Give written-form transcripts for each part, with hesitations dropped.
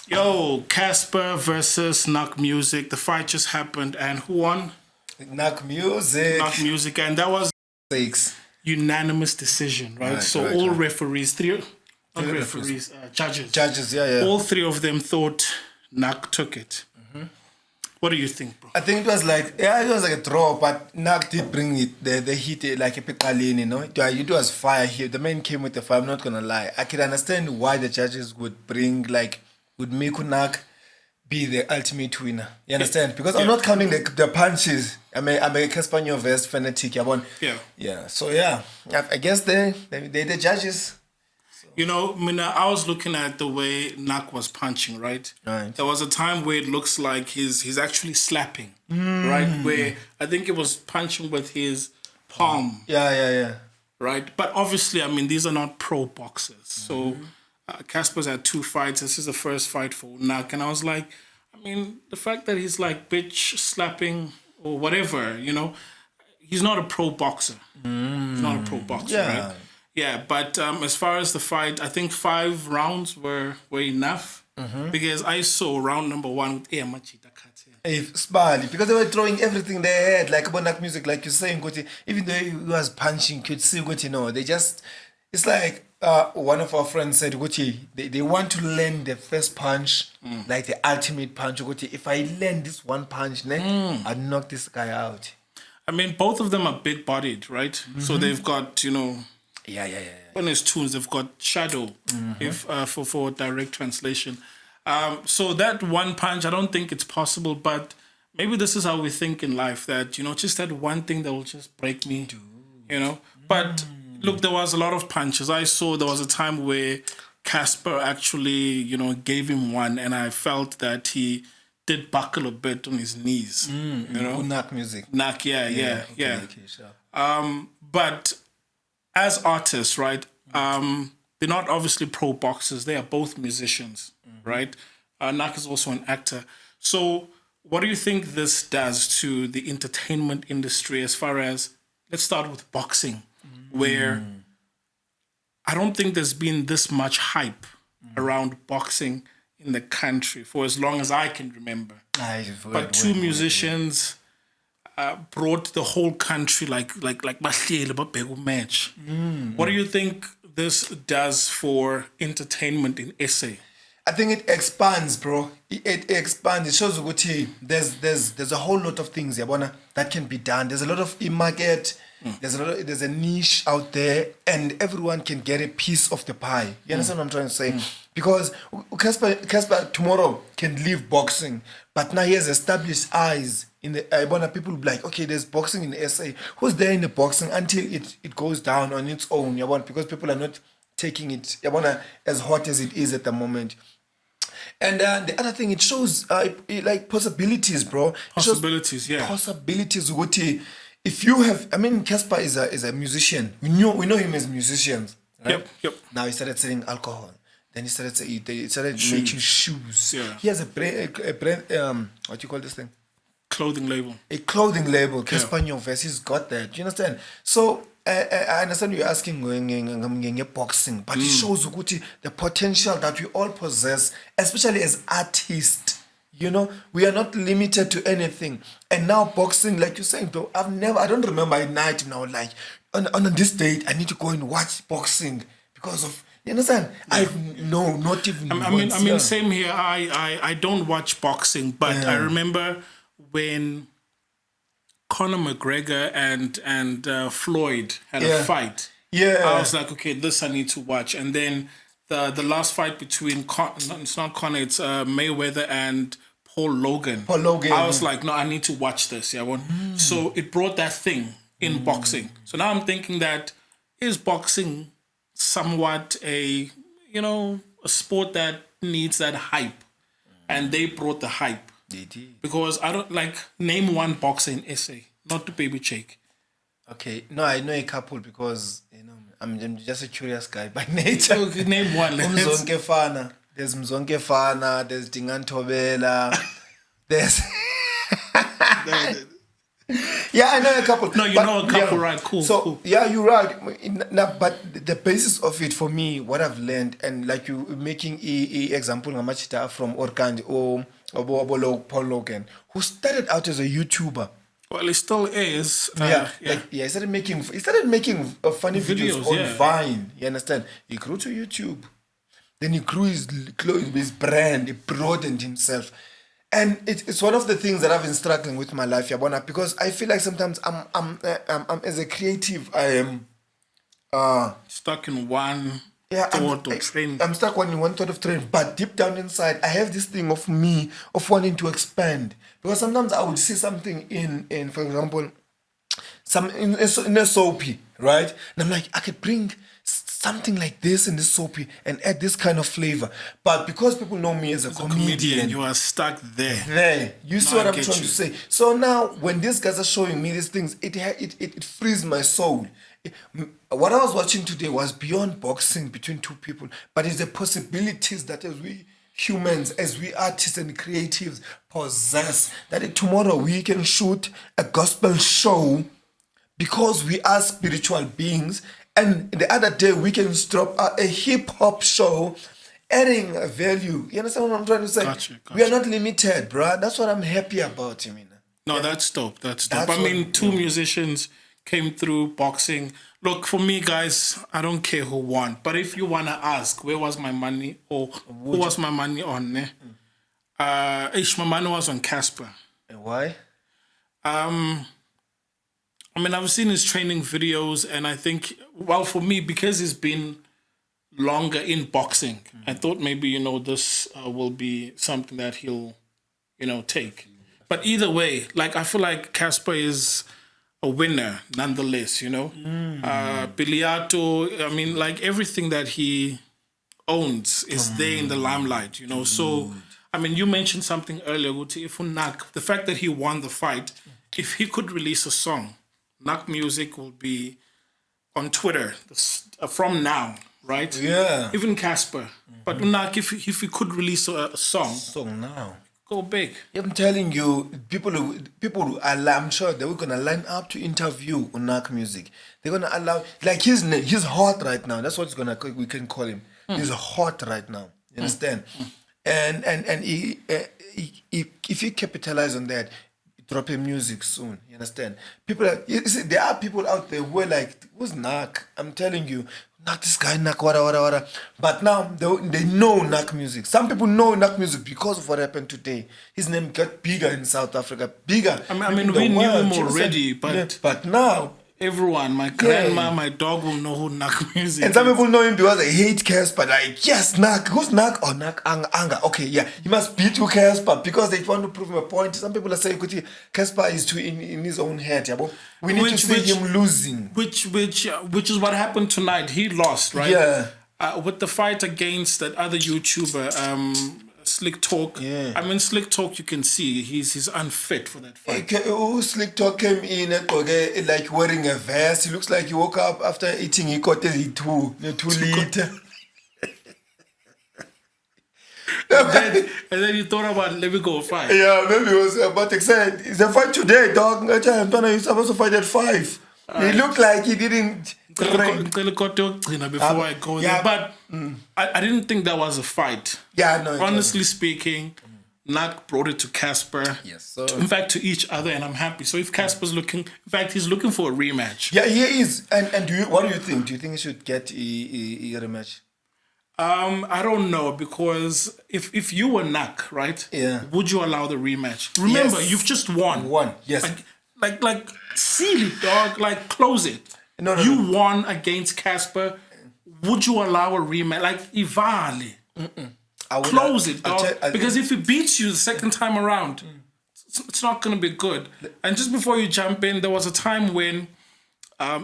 Yo, Casper versus Naakmusiq. The fight just happened, and who won? Naakmusiq. Naakmusiq, and that was Six. unanimous decision, right? So right, all right. referees, not referees, judges. Judges, yeah. All three of them thought Naak took it. What do you think, bro? I think it was like a draw, but Naak did bring it. They hit it like a pikalin, you know. It was fire here. The man came with the fire. I'm not gonna lie. I can understand why the judges would make Naak be the ultimate winner. You understand? Because I'm not counting the punches. I'm a Cassper vest fanatic. Yeah. So I guess they the judges. You know, Mina, I was looking at the way Naak was punching, right? Right. There was a time where it looks like he's actually slapping, right? Where I think it was punching with his palm. Yeah. Right? But obviously, I mean, these are not pro boxers. So Casper's had 2 fights. This is the first fight for Naak. And I was like, I mean, the fact that he's like bitch slapping or whatever, you know, he's not a pro boxer. He's not a pro boxer, right? Yeah, but as far as the fight, I think 5 rounds were enough because I saw round number 1 with Machita Spali, because they were throwing everything they had, like Naakmusiq, like you're saying, even though he was punching, you could see, you know, they just, it's like one of our friends said, they want to land the first punch, like the ultimate punch. If I land this one punch, I'd knock this guy out. I mean, both of them are big-bodied, right? So they've got, you know... Yeah. When it's tunes, they've got shadow, if for direct translation. So that one punch, I don't think it's possible, but maybe this is how we think in life, that, you know, just that one thing that will just break me, you know. But look, there was a lot of punches. I saw there was a time where Casper actually, you know, gave him one, and I felt that he did buckle a bit on his knees, you know. Naakmusiq. Naak, yeah. Okay, sure. But as artists, right, they're not obviously pro boxers. They are both musicians, right? Naak is also an actor. So what do you think this does to the entertainment industry as far as, let's start with boxing, where I don't think there's been this much hype around boxing in the country for as long as I can remember. But 2 musicians... brought the whole country like match. What do you think this does for entertainment in SA? I think it expands, bro. It expands. It shows there's a whole lot of things that can be done. There's a lot of market. There's a niche out there, and everyone can get a piece of the pie. You understand what I'm trying to say? Because Cassper tomorrow can leave boxing, but now he has established eyes in the people will be like, okay, there's boxing in SA. Who's there in the boxing until it goes down on its own? Because people are not taking it as hot as it is at the moment. And the other thing, it shows like possibilities, bro. Possibilities. If you have, I mean, Cassper is a musician. We know him as musicians. Right? Yep. Now he started selling alcohol. Then he started making shoes. Yeah. He has a brand. What do you call this thing? Clothing label. A clothing label. Cassper vest. He's got that. Do you understand? So I understand you're asking going boxing, but it shows the potential that we all possess, especially as artists. You know, we are not limited to anything. And now boxing, like you're saying, bro, I don't remember a night now, like, on this date, I need to go and watch boxing because of, you understand? Not even I mean, same here. I don't watch boxing, but I remember when Conor McGregor and Floyd had a fight. Yeah. I was like, okay, this I need to watch. And then the last fight between it's not Conor, it's Mayweather and Paul Logan. I was like, no, I need to watch this. So it brought that thing in boxing. So now I'm thinking that is boxing somewhat a sport that needs that hype, and they brought the hype. They did. Because I don't name one boxer in SA, not to baby shake. Okay, no, I know a couple because I'm just a curious guy by nature. Okay, name one. There's Mzonke Fana, there's Dingantobela, there's Yeah, I know a couple. No, you know a couple, right? Cool, So cool. yeah, you're right. But the basis of it for me, what I've learned, and like you making example ngamachita from Orkandi or Paul Logan, who started out as a YouTuber. Well, it still is. He started making funny videos on yeah. Vine. You understand? He grew to YouTube. Then he grew his brand. He broadened himself. And it's one of the things that I've been struggling with in my life, Yabona, because I feel like sometimes I'm as a creative, I am Stuck in one thought or trend. I'm stuck in one sort of trend. But deep down inside, I have this thing of me of wanting to expand. Because sometimes I would see something in for example, in a soapy, right? And I'm like, I could bring something like this in this soapy and add this kind of flavor. But because people know me as a comedian, you are stuck there. You see what I'm trying to say. So now, when these guys are showing me these things, it frees my soul. What I was watching today was beyond boxing between two people, but it's the possibilities that as we humans, as we artists and creatives possess, that tomorrow we can shoot a gospel show because we are spiritual beings, and the other day we can drop a hip-hop show adding a value. You understand what I'm trying to say? Gotcha. We are not limited, bruh. That's what I'm happy about, you mean. No, that's dope. That's dope. I mean, two musicians came through boxing. Look, for me, guys, I don't care who won. But if you want to ask, where was my money or who was my money on? My money was on Casper. And why? I mean, I've seen his training videos, and I think, well, for me, because he's been longer in boxing, I thought maybe, this will be something that he'll, take. But either way, like, I feel like Cassper is a winner nonetheless, Biliato, I mean, like, everything that he owns is there in the limelight, So, I mean, you mentioned something earlier, Guti, the fact that he won the fight, if he could release a song, Naakmusiq will be on Twitter from now, right? Yeah. Even Cassper. But Naak, if he could release a song now, go big. I'm telling you, I'm sure they were gonna line up to interview on Naakmusiq. They're gonna allow, like, he's hot right now. That's what we can call him. He's hot right now. You understand? And he, if you capitalize on that, dropping music soon. You understand? There are people out there who are like, who's Naak? I'm telling you, Naak, this guy, Naak, wada. But now they know Naakmusiq. Some people know Naakmusiq because of what happened today. His name got bigger in South Africa. Bigger. I mean we knew him already, but now everyone, my grandma, my dog will know who Naakmusiq is. And some people know him because they hate Cassper. Like, yes, Naak. Who's Naak? Oh, Naak Anga. Okay, yeah. He must beat you, Cassper, because they want to prove him a point. Some people are saying, Cassper is too in his own head. Yeah, we need to see him losing. Which is what happened tonight. He lost, right? Yeah. With the fight against that other YouTuber, Slick Talk. Yeah. I mean, Slick Talk, you can see he's unfit for that fight. Slick Talk came in like wearing a vest. He looks like he woke up after eating. He got the 2 liter. and then he thought about, let me go fight. Yeah, maybe it was about to say, it's a fight today, dog. You're supposed to fight at 5. He looked like he didn't train. Before I go there. But I didn't think that was a fight. Yeah, no. Honestly speaking, Naak brought it to Cassper. Yes, sir. In fact, to each other, and I'm happy. So if Casper's he's looking for a rematch. Yeah, he is. And what do you think? Do you think he should get a rematch? I don't know, because if you were Naak, right? Yeah. Would you allow the rematch? Remember, you've just won. Yes. Like seal it, dog. Like, close it. No. You won against Cassper. Would you allow a rematch? Like, Ivali. Close it, dog. Because if he beats you the second time around, it's not going to be good. And just before you jump in, there was a time when,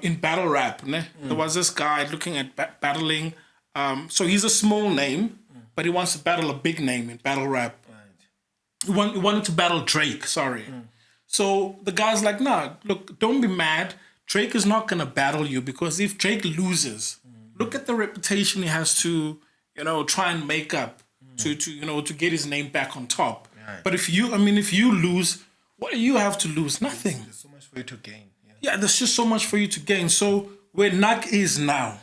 in battle rap, there was this guy looking at battling. So he's a small name, but he wants to battle a big name in battle rap. Right. He wanted to battle Drake, sorry. So the guy's like, nah, look, don't be mad. Drake is not going to battle you, because if Drake loses, look at the reputation he has to, try and make up to get his name back on top. Right. But if you lose, what do you have to lose? Nothing. There's so much for you to gain. Yeah. Yeah, there's just so much for you to gain. So where Nak is now,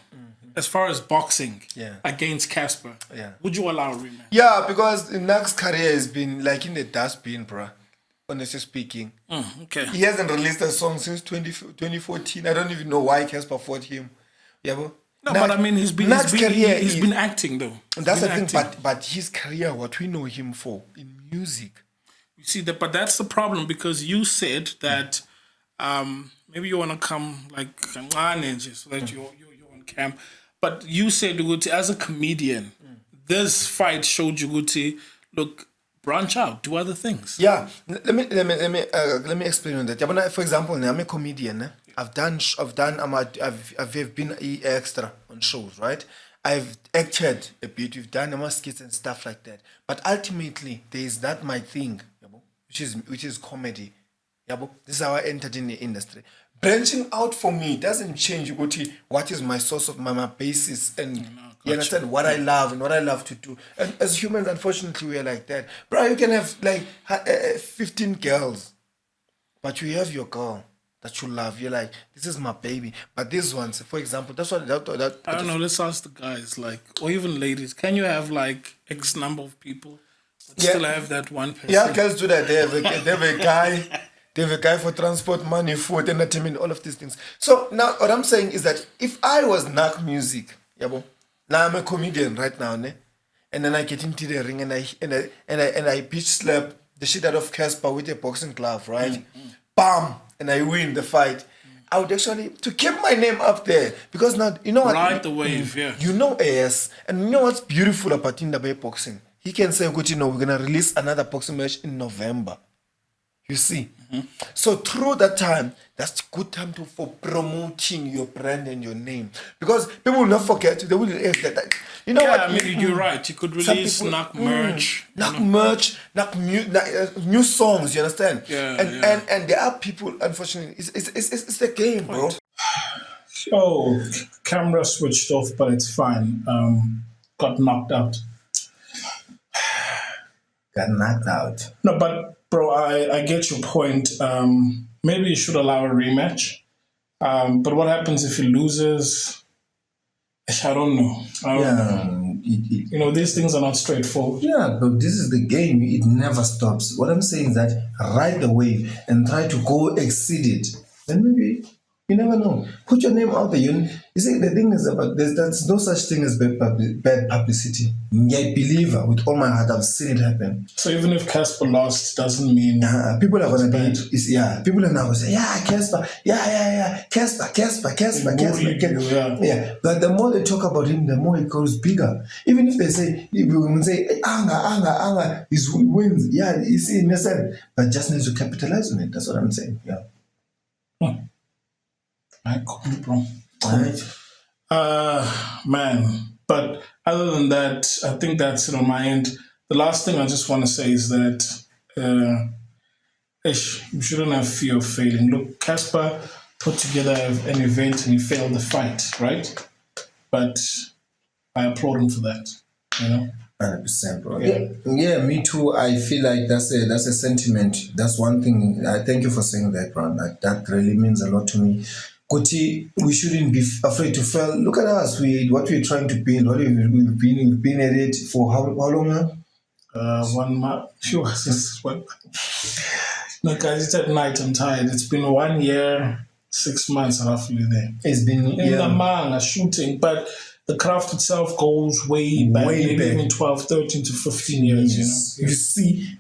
as far as boxing Yeah. against Casper, Yeah. would you allow a rematch? Yeah, because Nak's career has been like in the dustbin, bruh. Honestly speaking. Okay. He hasn't released a song since 2014. I don't even know why Casper fought him. Yeah, bro. No, but I mean, he's been acting though. That's the thing, but his career, what we know him for in music. You see that, but that's the problem because you said that maybe you want to come like kancane so that you're on camp. But you said Guti, as a comedian, this fight showed you Guti, look, branch out, do other things. Yeah, let me explain on that. Yeah, for example, I'm a comedian. I've been an extra on shows, right? I've acted a bit. We've done skits and stuff like that. But ultimately, there is that my thing, which is comedy. This is how I entered in the industry. Branching out for me doesn't change what is my source of my basis and you understand what I love and what I love to do. And as humans, unfortunately, we are like that. Bro, you can have like 15 girls, but you have your girl that you love. You're like, this is my baby. But these ones, for example, that's what that I don't know. Let's ask the guys, like, or even ladies. Can you have like X number of people, but still have that one person? Yeah, girls do that. They have a guy. They have a guy for transport, money, food, entertainment, all of these things. So now what I'm saying is that if I was Naakmusiq, now I'm a comedian right now, and then I get into the ring and I bitch slap the shit out of Casper with a boxing glove, right? Bam! And I win the fight. I would actually to keep my name up there because now you know what? Ride the wave, yeah. You know AS, and you know what's beautiful about Indaba boxing? He can say, "Good, we're gonna release another boxing match in November." You see, so through that time, that's good time for promoting your brand and your name because people will not forget. They will that. You know what? I mean, you're right. You could release Naak merch, new songs. You understand? Yeah, and there are people. Unfortunately, it's the game, bro. So camera switched off, but it's fine. Got knocked out. Got knocked out. No, but. Bro, I get your point. Maybe you should allow a rematch. But what happens if he loses? I don't know. You know, these things are not straightforward. Yeah, but this is the game. It never stops. What I'm saying is that ride the wave and try to go exceed it. Then maybe, you never know. Put your name out there. You see, the thing is about there's no such thing as bad publicity. I believe with all my heart. I've seen it happen. So even if Casper lost, doesn't mean people are gonna be. People are now gonna say, Casper, Casper. Yeah. But the more they talk about him, the more it grows bigger. Even if they say, Anga, he wins. Yeah, you see, but just needs to capitalize on it. That's what I'm saying. Yeah. Cool, bro. Right. Man. But other than that, I think that's it on my end. The last thing I just want to say is that you shouldn't have fear of failing. Look, Casper put together an event and he failed the fight, right? But I applaud him for that, you know? 100%, bro. Yeah, me too. I feel like that's a sentiment. That's one thing. I thank you for saying that, bro. That really means a lot to me. Koti, we shouldn't be afraid to fail. Look at us. What we're trying to build. We've been at it for how long now? 1 month. Sure, since what? No, guys, it's at night. I'm tired. It's been 1 year, 6 months roughly there. It's been in the manga shooting, but the craft itself goes way back, maybe even 12, 13 to 15 years. You know, you see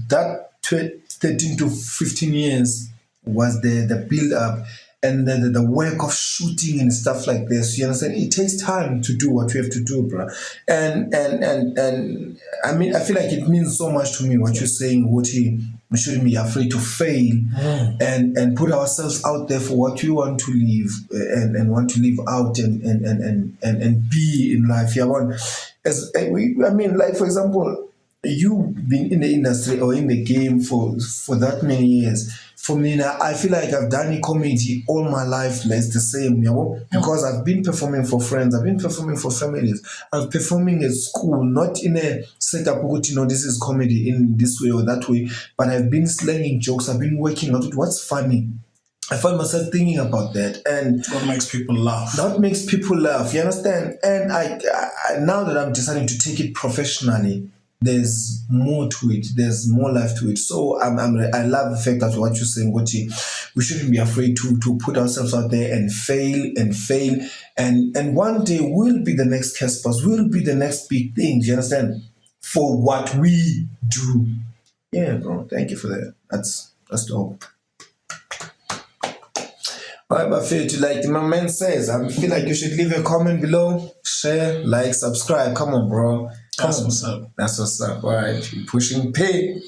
that 13 to 15 years was the build up. And the work of shooting and stuff like this, you understand? It takes time to do what we have to do, bro. And I mean, I feel like it means so much to me what you're saying, Woti. We shouldn't be afraid to fail and put ourselves out there for what we want to live and want to live out and be in life. Yeah, like for example, you've been in the industry or in the game for that many years. For me now, I feel like I've done comedy all my life. It's the same, you know, because I've been performing for friends, I've been performing for families, I'm performing at school, not in a setup, you know, this is comedy in this way or that way, but I've been slanging jokes, I've been working out what's funny. I find myself thinking about that, and What makes people laugh? that makes people laugh. You understand? And I now that I'm deciding to take it professionally, there's more to it. There's more life to it. So I love the fact that what you're saying, Goti, we shouldn't be afraid to put ourselves out there and fail, and one day we'll be the next Caspers. We'll be the next big thing. Do you understand? For what we do. Yeah, bro. Thank you for that. That's dope. Alright, but like my man says, I feel like you should leave a comment below, share, like, subscribe. Come on, bro. That's what's up. That's what's up. Alright, pushing pay.